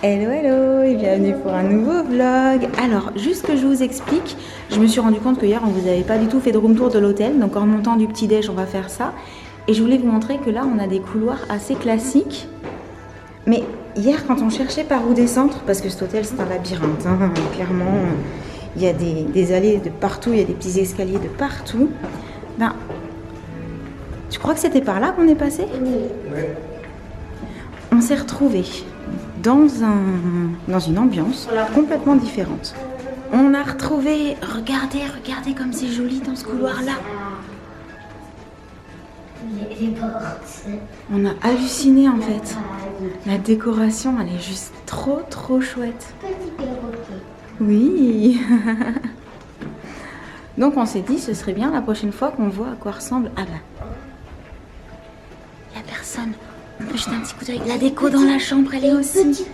Hello hello et bienvenue pour un nouveau vlog. Alors juste que je vous explique, je me suis rendu compte que hier on vous avait pas du tout fait de room tour de l'hôtel, donc en montant du petit déj on va faire ça. Et je voulais vous montrer que là on a des couloirs assez classiques. Mais hier quand on cherchait par où descendre, parce que cet hôtel c'est un labyrinthe, hein, clairement il y a des allées de partout, il y a des petits escaliers de partout. Ben, tu crois que c'était par là qu'on est passé? Oui. On s'est retrouvés dans une ambiance complètement différente. On a retrouvé, regardez comme c'est joli dans ce couloir-là. Les portes. On a halluciné en fait. La décoration, elle est juste trop chouette. Petit perroquet. Oui. Donc on s'est dit, ce serait bien la prochaine fois qu'on voit à quoi ressemble. Ah bah, il n'y a personne. On peut jeter un petit coup d'œil. La déco dans la chambre, elle est aussi.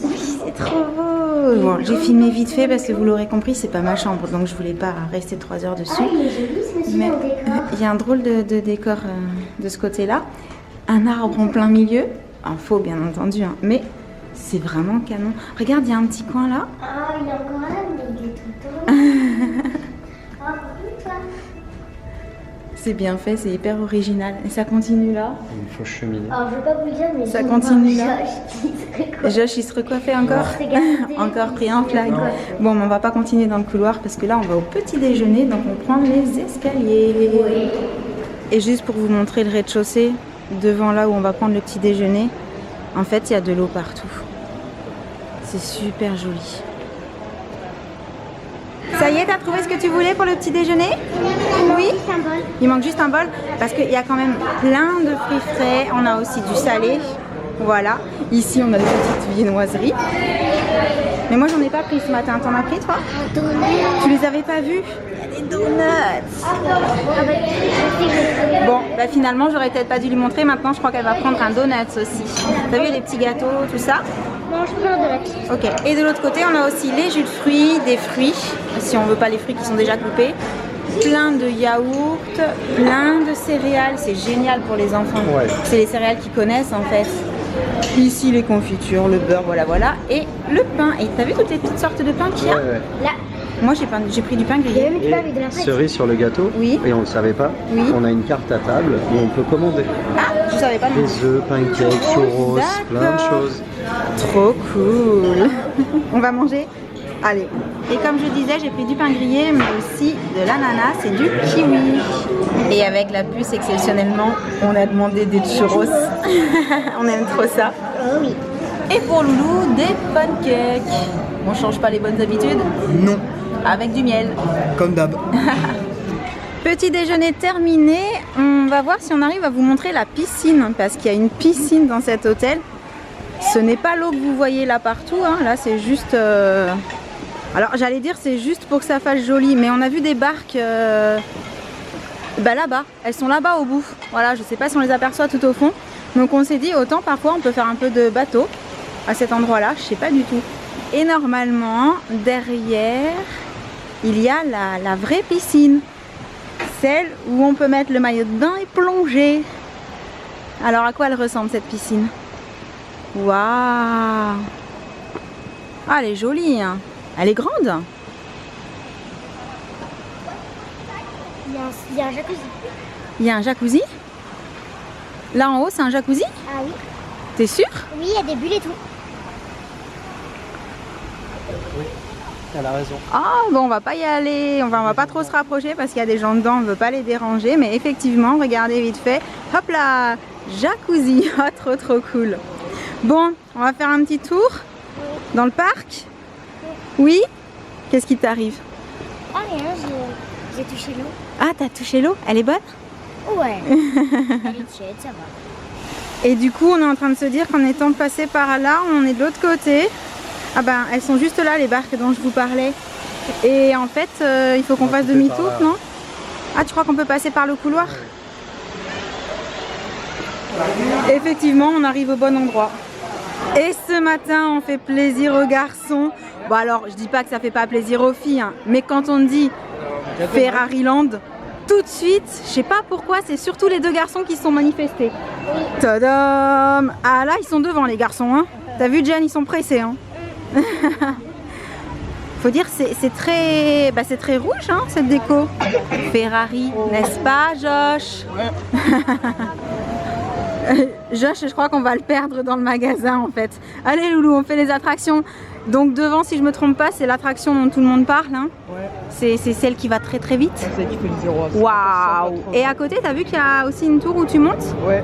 Oui, c'est trop beau. Bon, j'ai filmé vite fait parce que vous l'aurez compris, c'est pas ma chambre, donc je voulais pas rester 3 heures dessus. Ah, il est joli ce monsieur Mais en décor. il y a un drôle de décor de ce côté-là. Un arbre en plein milieu. En faux, bien entendu, hein, mais c'est vraiment canon. Regarde, il y a un petit coin là. Ah, il est encore là, mais il est tout le temps. Ah, coucou toi. C'est bien fait, c'est hyper original. Et ça continue là. Une fausse cheminée. Alors, je veux pas vous le dire, mais Ça continue là. là. Josh, il se recoiffait encore. Encore pris un flag. Bon, mais on va pas continuer dans le couloir parce que là, on va au petit déjeuner, donc on prend les escaliers. Oui. Et juste pour vous montrer le rez-de-chaussée, devant là où on va prendre le petit déjeuner, en fait, il y a de l'eau partout. C'est super joli. Ça y est, t'as trouvé ce que tu voulais pour le petit déjeuner? Oui. Il manque juste un bol parce qu'il y a quand même plein de fruits frais. On a aussi du salé. Voilà. Ici, on a des petites viennoiseries. Mais moi, j'en ai pas pris ce matin. T'en as pris, toi? Tu les avais pas vus? Il y a des donuts. Bon, bah finalement, j'aurais peut-être pas dû lui montrer. Maintenant, je crois qu'elle va prendre un donut aussi. T'as vu les petits gâteaux, tout ça? Non, je prends de la petite. Ok. Et de l'autre côté, on a aussi les jus de fruits, des fruits, si on veut pas les fruits qui sont déjà coupés. Plein de yaourts, plein de céréales. C'est génial pour les enfants. Ouais. C'est les céréales qu'ils connaissent en fait. Ici, les confitures, le beurre, voilà. Et le pain. Et t'as vu toutes les petites sortes de pain qu'il y a? Ouais. Là, Moi, j'ai pris du pain il y a grillé. même du pain avec de la pâte. Cerise sur le gâteau. Oui. Et on ne le savait pas. Oui. On a une carte à table où on peut commander. Ah, je savais pas non. Des œufs, pancakes, churros, plein de D'accord. choses. Trop cool. On va manger? Allez. Et comme je disais, j'ai pris du pain grillé, mais aussi de l'ananas et du kiwi. Et avec la puce, exceptionnellement, on a demandé des churros. On aime trop ça. Oh oui. Et pour Loulou, des pancakes. On change pas les bonnes habitudes? Non, Avec du miel. comme d'hab. Petit déjeuner terminé. On va voir si on arrive à vous montrer la piscine, parce qu'il y a une piscine dans cet hôtel. Ce n'est pas l'eau que vous voyez là partout, hein. Là c'est juste... Alors j'allais dire c'est juste pour que ça fasse joli, mais on a vu des barques bah, là-bas, elles sont là-bas au bout. Voilà, je sais pas si on les aperçoit tout au fond. Donc on s'est dit autant parfois on peut faire un peu de bateau à cet endroit-là, je sais pas du tout. Et normalement, derrière, il y a la vraie piscine. Celle où on peut mettre le maillot de bain et plonger. Alors à quoi elle ressemble cette piscine? Waouh! Ah, elle est jolie, hein. Elle est grande. Il y a un jacuzzi. Il y a un jacuzzi. Là en haut, c'est un jacuzzi? Ah oui. T'es sûr? Oui, il y a des bulles et tout. Elle a raison. Ah bon, on va pas y aller. On va pas trop se rapprocher parce qu'il y a des gens dedans. On veut pas les déranger. Mais effectivement, regardez vite fait. Hop là! Jacuzzi. Ah, trop cool. Bon, on va faire un petit tour dans le parc. Oui? Qu'est-ce qui t'arrive? Ah rien, j'ai touché l'eau. Ah, t'as touché l'eau? Elle est bonne? Ouais. Elle est tiède, ça va. Et du coup, on est en train de se dire qu'en étant passé par là, on est de l'autre côté. Ah ben, elles sont juste là, les barques dont je vous parlais. Et en fait, il faut qu'on fasse demi-tour, non? Ah, tu crois qu'on peut passer par le couloir? Effectivement, on arrive au bon endroit. Et ce matin, on fait plaisir aux garçons. Bon alors, je dis pas que ça fait pas plaisir aux filles, hein, mais quand on dit Ferrari Land, tout de suite, je sais pas pourquoi, c'est surtout les deux garçons qui se sont manifestés. Tadam! Ah là, ils sont devant les garçons, hein. T'as vu Jen, ils sont pressés. Hein. Faut dire c'est très, bah, c'est très rouge hein, cette déco. Ferrari, n'est-ce pas Josh? Josh, je crois qu'on va le perdre dans le magasin en fait. Allez Loulou, on fait les attractions. Donc devant, si je me trompe pas, c'est l'attraction dont tout le monde parle. Hein. Ouais. C'est celle qui va très très vite. C'est celle qui fait le 0 à 100. Waouh! Et à côté, t'as vu qu'il y a aussi une tour où tu montes? Ouais.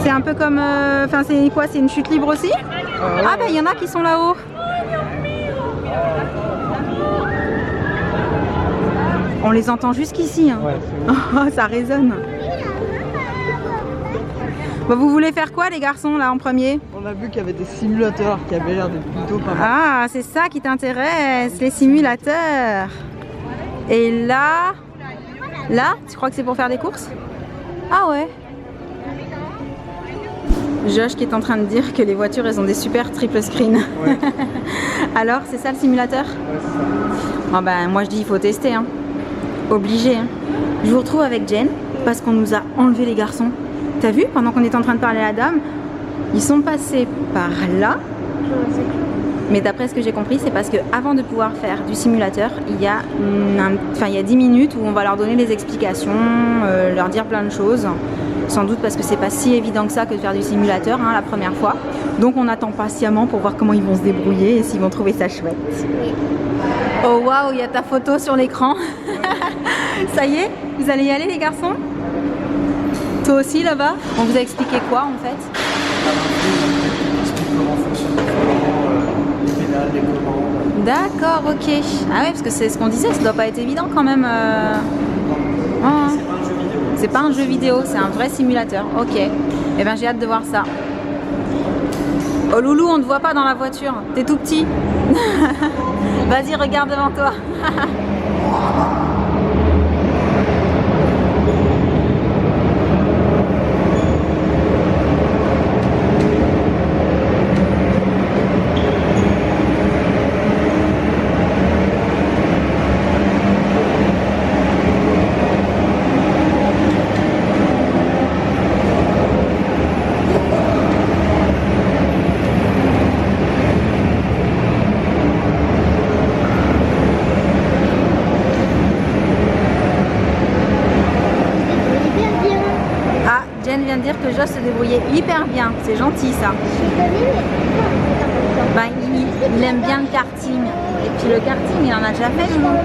C'est un peu comme, enfin c'est quoi? C'est une chute libre aussi? Ah bah il y en a qui sont là-haut. On les entend jusqu'ici. Hein. Ouais, Oh, ça résonne. Bon, vous voulez faire quoi les garçons là en premier? on a vu qu'il y avait des simulateurs qui avaient l'air d'être plutôt pas mal. Ah, c'est ça qui t'intéresse, les simulateurs. Et là, tu crois que c'est pour faire des courses? Ah ouais. Josh qui est en train de dire que les voitures elles ont des super triple screen. Ouais. Alors, c'est ça le simulateur? Ouais, c'est ça. Oh ben, moi je dis il faut tester. Hein. Obligé. Hein. Je vous retrouve avec Jen parce qu'on nous a enlevé les garçons. T'as vu, pendant qu'on était en train de parler à la dame, ils sont passés par là. Mais d'après ce que j'ai compris, c'est parce que avant de pouvoir faire du simulateur, il y a 10 minutes où on va leur donner des explications, leur dire plein de choses. Sans doute parce que c'est pas si évident que ça que de faire du simulateur hein, la première fois. Donc on attend patiemment pour voir comment ils vont se débrouiller et s'ils vont trouver ça chouette. Oh waouh, il y a ta photo sur l'écran. Ça y est, vous allez y aller les garçons? Toi aussi là-bas? On vous a expliqué quoi en fait? Comment fonctionne les pédales, les commandes. D'accord, ok. Ah ouais, parce que c'est ce qu'on disait, ça doit pas être évident quand même. Oh. C'est pas un jeu vidéo, c'est un vrai simulateur. Ok. Eh ben j'ai hâte de voir ça. Oh Loulou, on ne te voit pas dans la voiture. T'es tout petit. Vas-y, regarde devant toi. Dire que Josh se débrouillait hyper bien, c'est gentil ça. Ben, il aime bien le karting et puis le karting il en a déjà fait du monde.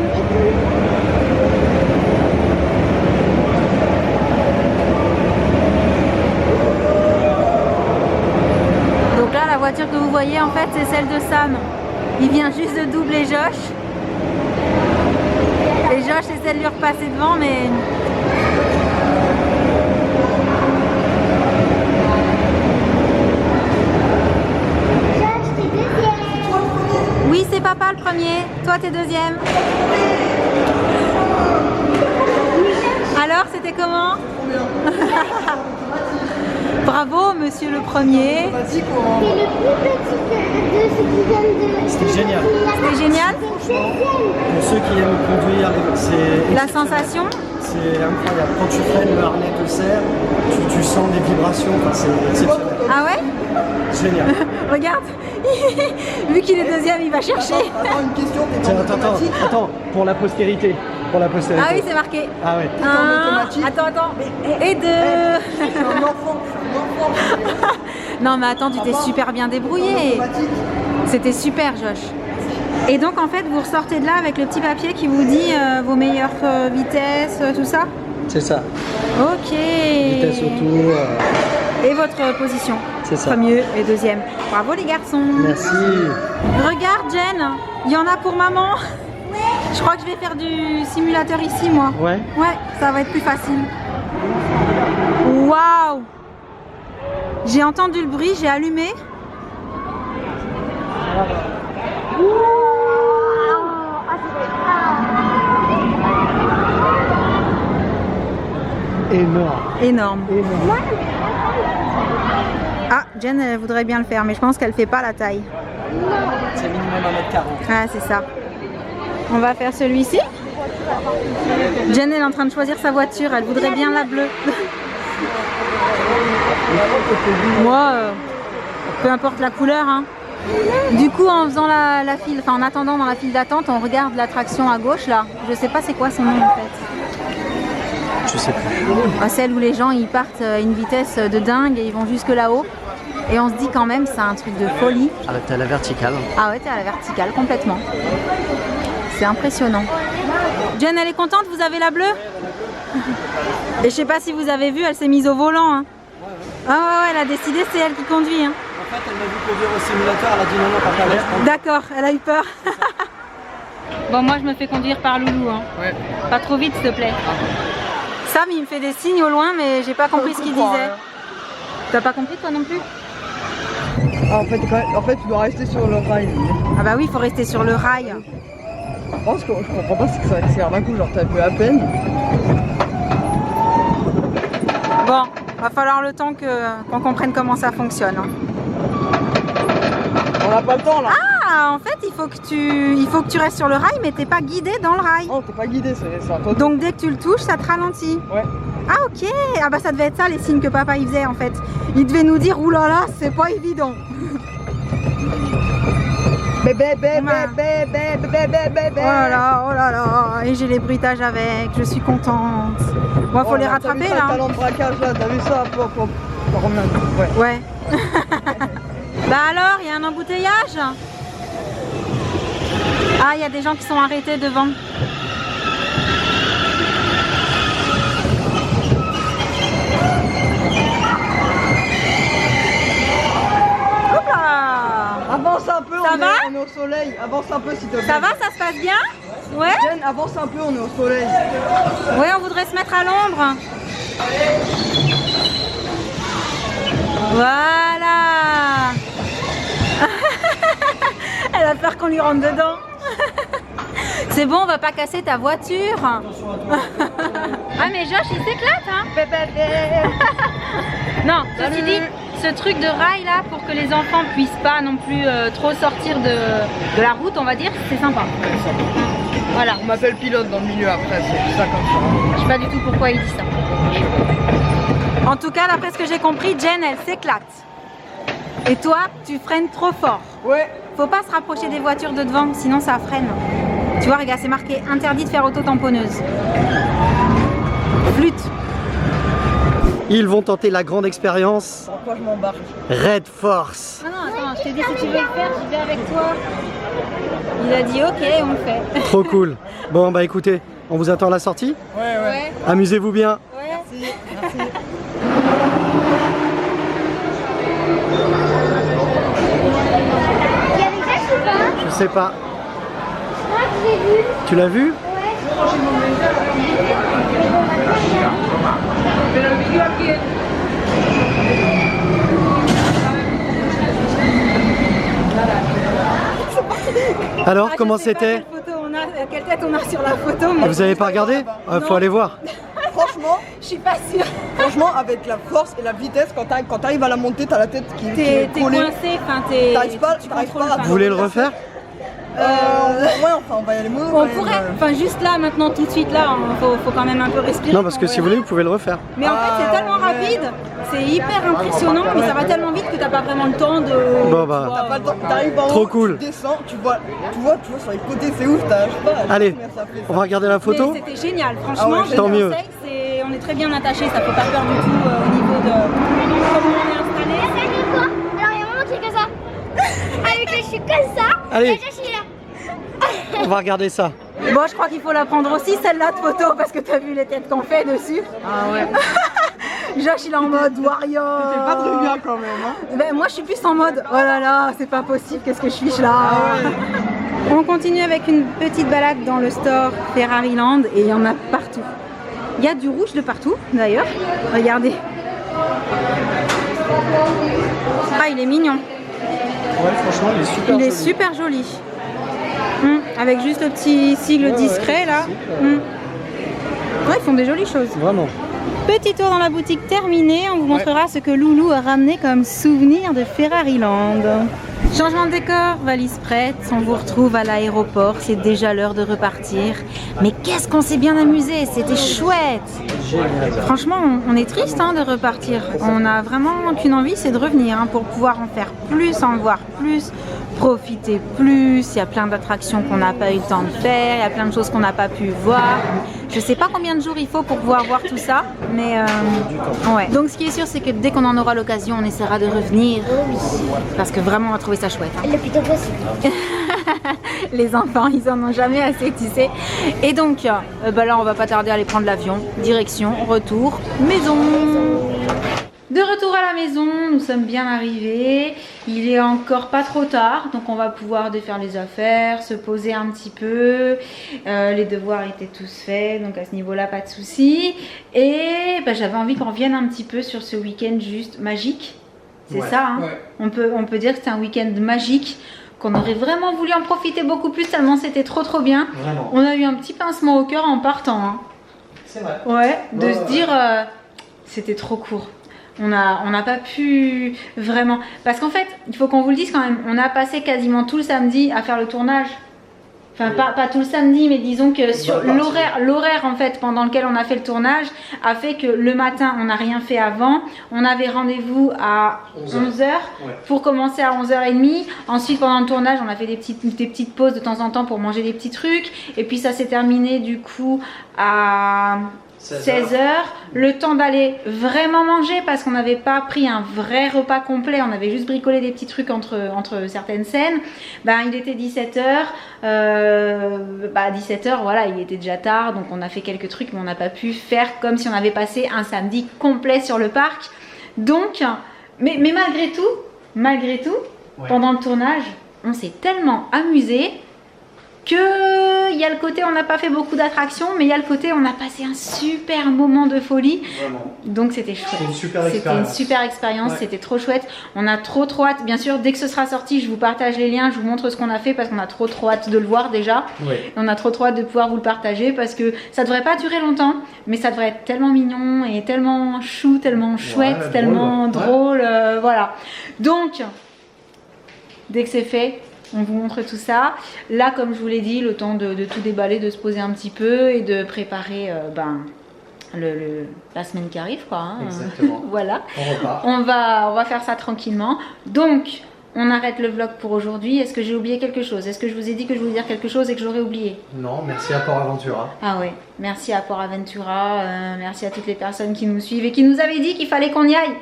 Donc là la voiture que vous voyez en fait c'est celle de Sam. Il vient juste de doubler Josh et Josh essaie de lui repasser devant mais oui, c'est papa le premier. Toi, t'es deuxième. Alors, c'était comment? Bravo, monsieur le premier. C'est le plus petit de ceux qui viennent de... C'était génial. C'était génial? Pour ceux qui aiment conduire, c'est La sensation? c'est incroyable. Quand tu freines, le harnais te serre, tu sens des vibrations, enfin, c'est exceptionnel. Ah ouais? Génial. Regarde, vu qu'il est deuxième, il va chercher. Attends, une question, t'es en Tiens, automatique? attends, pour la postérité. Pour la postérité. Ah oui, c'est marqué. Ah ouais. Un, automatique? attends. Et deux. Je suis un enfant. Non mais attends, tu t'es super bien débrouillé. Automatique. C'était super, Josh. Et donc en fait, vous ressortez de là avec le petit papier qui vous dit vos meilleures vitesses, tout ça? C'est ça. Ok. Vitesse autour. Et votre position? C'est ça. Premier et deuxième. Bravo les garçons. Merci. Regarde Jen, il y en a pour maman. Je crois que je vais faire du simulateur ici moi. Ouais. Ouais, ça va être plus facile. Waouh! J'ai entendu le bruit, j'ai allumé. Énorme. Énorme. Énorme. Ah, Jen elle voudrait bien le faire, mais je pense qu'elle fait pas la taille. C'est minimum 1m40. Ah, c'est ça. On va faire celui-ci. Jen elle est en train de choisir sa voiture, elle voudrait bien la bleue. Moi, Peu importe la couleur, hein. Du coup, en faisant la file, enfin en attendant dans la file d'attente, on regarde l'attraction à gauche là. Je sais pas c'est quoi son nom en fait. Je sais plus. Celle où les gens ils partent à une vitesse de dingue et ils vont jusque là-haut. Et on se dit quand même c'est un truc de folie. Ah, t'es à la verticale. Ah ouais, t'es à la verticale complètement. C'est impressionnant. Jen, elle est contente, vous avez la bleue? Et je sais pas si vous avez vu, elle s'est mise au volant. Hein. Ah ouais, elle a décidé, c'est elle qui conduit. Hein. En fait, elle m'a vu conduire au simulateur, elle a dit non, non, papa, laisse prendre. D'accord, elle a eu peur. Bon, moi je me fais conduire par Loulou. Hein. Ouais. Pas trop vite, s'il te plaît. Sam, il me fait des signes au loin, mais j'ai pas compris ce qu'il disait. T'as pas compris toi non plus? Ah, en fait, tu dois rester sur le rail. Ah bah oui, il faut rester sur le rail. Je pense que je comprends pas, c'est que ça accélère d'un coup, genre t'as vu à peine. Bon, va falloir le temps qu'on comprenne comment ça fonctionne. Hein. On n'a pas le temps là. Ah, en fait, il faut que tu restes sur le rail, mais t'es pas guidé dans le rail. Non, t'es pas guidé, c'est un toi. Donc dès que tu le touches, ça te ralentit. Ouais. Ah ok, ah bah ça devait être ça les signes que papa il faisait en fait. Il devait nous dire oulala, c'est pas évident. Bébé, Oh là là, et j'ai les bruitages avec, je suis contente. Bon, faut les rattraper là. Talent de braquage là, t'as vu ça? Ouais. Ouais. Bah alors, il y a un embouteillage? Ah, il y a des gens qui sont arrêtés devant. Hop là! Avance un peu, Ça va? on est au soleil. Avance un peu s'il te plaît. Ça va, ça se passe bien? Ouais? Jen, avance un peu, on est au soleil. Ouais, on voudrait se mettre à l'ombre. Voilà. Elle a peur qu'on lui rentre dedans. C'est bon, on va pas casser ta voiture. Ah mais Josh, il s'éclate hein. Non, ceci dit, ce truc de rail là, pour que les enfants puissent pas non plus trop sortir de la route, on va dire, c'est sympa. Voilà. On m'appelle pilote dans le milieu après, c'est ça comme ça. Je sais pas du tout pourquoi il dit ça. En tout cas, d'après ce que j'ai compris, Jen, elle s'éclate. Et toi, tu freines trop fort. Ouais. Faut pas se rapprocher des voitures de devant, sinon ça freine. Tu vois, regarde, c'est marqué interdit de faire auto-tamponneuse. Flûte. Ils vont tenter la grande expérience Pourquoi je m'embarque? Red Force. Non, attends, je t'ai dit si tu veux le faire, j'y vais avec toi. Il a dit ok, on le fait. Trop cool. Bon, bah écoutez, on vous attend à la sortie. Ouais. Amusez-vous bien. Ouais. Merci. Il y a des caches ou pas? Je sais pas. Moi, je l'ai vu. Tu l'as vu? Alors, comment c'était? Quelle tête on a sur la photo, mais Vous avez pas regardé? Faut aller voir. Franchement, je suis pas sûre. franchement, avec la force et la vitesse, quand t'arrives à la monter, t'as la tête qui est T'es collée. coincé, enfin t'es. T'arrives pas à- Vous voulez le refaire? Ouais, enfin, on va y aller mollo. On pourrait, enfin juste là, maintenant, tout de suite là, faut quand même un peu respirer. Non, parce que si vous voulez, vous pouvez le refaire. Mais en fait, c'est tellement rapide, c'est hyper impressionnant, mais ça va tellement vite que t'as pas vraiment le temps de. Bon, bah. T'as pas le temps, t'arrives en haut, Trop cool. tu descends, tu vois sur les côtés, c'est ouf, t'as, je sais pas, Allez, combien ça fait, ça. on va regarder la photo. Mais c'était génial, franchement, Ah ouais, je tant le mieux. conseille, on est très bien attaché, ça fait pas peur du tout au niveau de comment on est installé. Salut quoi? Alors, il y a un moment qui est comme ça. Avec les cheveux comme ça. Allez. Et Josh, il est là. On va regarder ça. Bon, je crois qu'il faut la prendre aussi, celle-là de photo, parce que t'as vu les têtes qu'on fait dessus. Ah ouais. Josh, il est en mode warrior. C'est pas très bien quand même, hein. Ben, moi, je suis plus en mode oh là là, c'est pas possible, qu'est-ce que je fiche là. On continue avec une petite balade dans le store Ferrari Land et il y en a partout. Il y a du rouge de partout d'ailleurs. Regardez. Ah, il est mignon. Ouais, franchement, il est super Il est super joli. Avec juste le petit sigle discret là. Ouais, ils font des jolies choses. Vraiment. Petit tour dans la boutique terminé. On vous montrera ce que Loulou a ramené comme souvenir de Ferrari Land. Changement de décor, valise prête, on vous retrouve à l'aéroport, c'est déjà l'heure de repartir. Mais qu'est-ce qu'on s'est bien amusé, c'était chouette. Franchement, on est triste hein, de repartir. On n'a vraiment qu'une envie, c'est de revenir hein, pour pouvoir en faire plus, en voir plus, profiter plus. Il y a plein d'attractions qu'on n'a pas eu le temps de faire, il y a plein de choses qu'on n'a pas pu voir. Je sais pas combien de jours il faut pour pouvoir voir tout ça, mais ouais. Donc ce qui est sûr, c'est que dès qu'on en aura l'occasion, on essaiera de revenir. Parce que vraiment, on va trouver ça chouette. Hein. Le plus tôt possible. Les enfants, ils en ont jamais assez, tu sais. Et donc, bah là, on va pas tarder à aller prendre l'avion. Direction, retour, maison. De retour à la maison, nous sommes bien arrivés. Il est encore pas trop tard, donc on va pouvoir défaire les affaires, se poser un petit peu. Les devoirs étaient tous faits, donc à ce niveau-là, pas de souci. Et bah, j'avais envie qu'on revienne un petit peu sur ce week-end juste magique. C'est ça, hein on peut dire que c'est un week-end magique, qu'on aurait vraiment voulu en profiter beaucoup plus tellement c'était trop bien. Vraiment. On a eu un petit pincement au cœur en partant. Hein. C'est vrai. Ouais, de se dire c'était trop court. On n'a pas pu vraiment... Parce qu'en fait, il faut qu'on vous le dise quand même, on a passé quasiment tout le samedi à faire le tournage. Enfin, pas tout le samedi, mais disons que sur l'horaire en fait pendant lequel on a fait le tournage a fait que le matin on n'a rien fait avant. On avait rendez-vous à 11h pour commencer à 11h30. Ensuite pendant le tournage on a fait des petites pauses de temps en temps pour manger des petits trucs. Et puis ça s'est terminé du coup à 16h, le temps d'aller vraiment manger parce qu'on n'avait pas pris un vrai repas complet, on avait juste bricolé des petits trucs entre certaines scènes. Ben, il était 17h, 17h, voilà, il était déjà tard, donc on a fait quelques trucs, mais on n'a pas pu faire comme si on avait passé un samedi complet sur le parc. Donc, mais malgré tout, pendant le tournage, on s'est tellement amusé que il y a le côté on n'a pas fait beaucoup d'attractions, mais il y a le côté on a passé un super moment de folie. Vraiment. Donc c'était chouette. C'était une super expérience, c'était trop chouette. On a trop hâte. Bien sûr, dès que ce sera sorti, je vous partage les liens, je vous montre ce qu'on a fait parce qu'on a trop hâte de le voir déjà. On a trop hâte de pouvoir vous le partager parce que ça devrait pas durer longtemps, mais ça devrait être tellement mignon et tellement chou, tellement chouette, tellement drôle. Voilà. Donc, dès que c'est fait, on vous montre tout ça. Là, comme je vous l'ai dit, le temps de tout déballer, de se poser un petit peu et de préparer la semaine qui arrive, quoi. Hein. Exactement. Voilà. On va faire ça tranquillement. Donc, on arrête le vlog pour aujourd'hui. Est-ce que j'ai oublié quelque chose? Est-ce que je vous ai dit que je voulais dire quelque chose et que j'aurais oublié? Non, merci à Port Aventura. Ah oui, merci à Port Aventura. Merci à toutes les personnes qui nous suivent et qui nous avaient dit qu'il fallait qu'on y aille.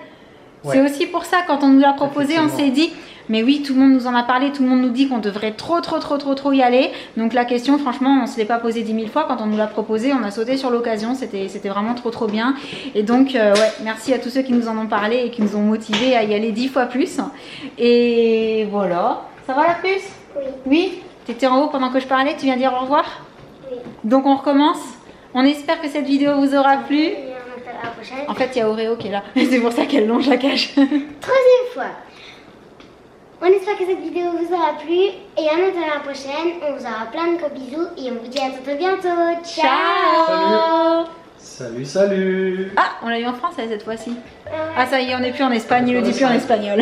C'est aussi pour ça, quand on nous l'a proposé, on s'est dit... Mais oui, tout le monde nous en a parlé, tout le monde nous dit qu'on devrait trop y aller. Donc la question, franchement, on ne se l'est pas posée 10 000 fois. Quand on nous l'a proposé, on a sauté sur l'occasion. C'était vraiment trop bien. Et donc, ouais, merci à tous ceux qui nous en ont parlé et qui nous ont motivés à y aller 10 fois plus. Et voilà. Ça va la puce? Oui. Oui? T'étais en haut pendant que je parlais, tu viens dire au revoir? Oui. Donc on recommence. On espère que cette vidéo vous aura plu. Et on attend la prochaine. En fait, il y a Oreo qui est là. C'est pour ça qu'elle longe la cage. Troisième fois. On espère que cette vidéo vous aura plu et en attendant la prochaine, on vous aura plein de gros bisous et on vous dit à très bientôt. Ciao. Salut. Ah, on l'a eu en français cette fois-ci. Ah ça y est, on n'est plus en Espagne, il le dit plus en espagnol.